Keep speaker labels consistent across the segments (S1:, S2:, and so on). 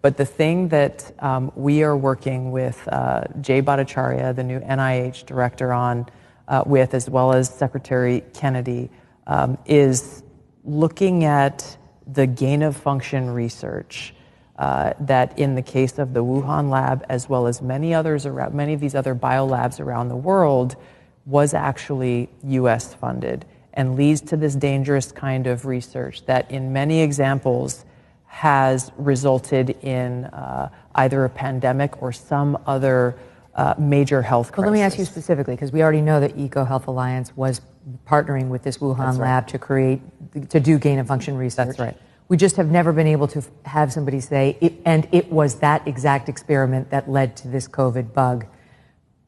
S1: But the thing that we are working with Jay Bhattacharya, the new NIH director, on with, as well as Secretary Kennedy, is looking at the gain-of-function research that, in the case of the Wuhan lab, as well as many of these other biolabs around the world, was actually U.S. funded and leads to this dangerous kind of research that, in many examples, has resulted in either a pandemic or some other major health crisis.
S2: Well, let me ask you specifically, because we already know that EcoHealth Alliance was partnering with this Wuhan lab to do gain-of-function research.
S1: That's right.
S2: We just have never been able to have somebody say, it was that exact experiment that led to this COVID bug.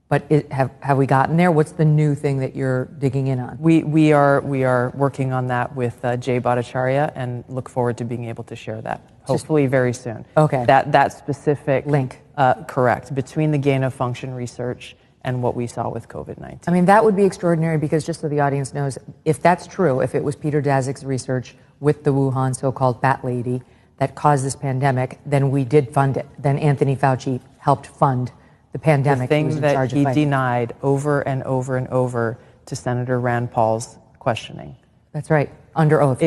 S2: But have we gotten there? What's the new thing that you're digging in on?
S1: We are working on that with Jay Bhattacharya, and look forward to being able to share that, hopefully very soon.
S2: Okay.
S1: That specific
S2: link.
S1: Correct, between the gain-of-function research and what we saw with COVID-19.
S2: I mean, that would be extraordinary, because just so the audience knows, if that's true, if it was Peter Daszek's research with the Wuhan so-called bat lady that caused this pandemic, then we did fund it. Then Anthony Fauci helped fund the pandemic.
S1: The thing that he denied over and over and over to Senator Rand Paul's questioning.
S2: That's right, under oath.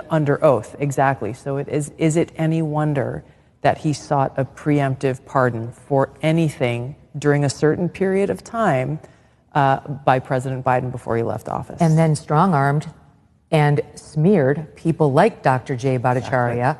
S1: Under oath, exactly. So is it any wonder that he sought a preemptive pardon for anything during a certain period of time by President Biden before he left office?
S2: And then strong-armed and smeared people like Dr. Jay Bhattacharya,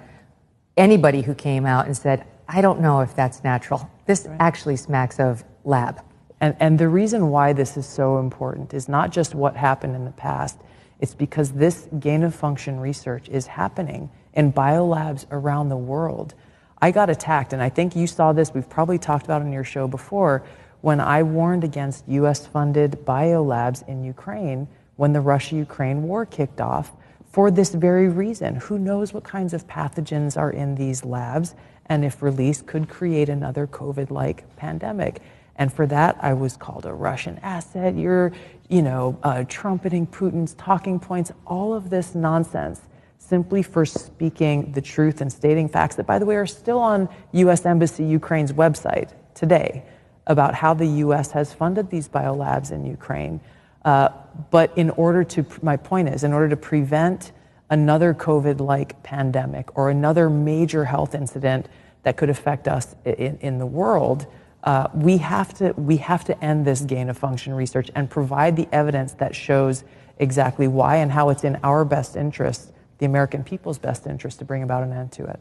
S2: anybody who came out and said, I don't know if that's natural. This actually smacks of lab.
S1: And the reason why this is so important is not just what happened in the past. It's because this gain-of-function research is happening in biolabs around the world. I got attacked, and I think you saw this, we've probably talked about it on your show before, when I warned against US-funded biolabs in Ukraine when the Russia-Ukraine war kicked off, for this very reason. Who knows what kinds of pathogens are in these labs, and if released, could create another COVID-like pandemic. And for that, I was called a Russian asset. You're, trumpeting Putin's talking points, all of this nonsense, simply for speaking the truth and stating facts that, by the way, are still on U.S. Embassy Ukraine's website today about how the U.S. has funded these biolabs in Ukraine. But my point is, in order to prevent another COVID-like pandemic or another major health incident that could affect us in the world, we have to end this gain-of-function research and provide the evidence that shows exactly why and how it's in our best interest, the American people's best interest, to bring about an end to it.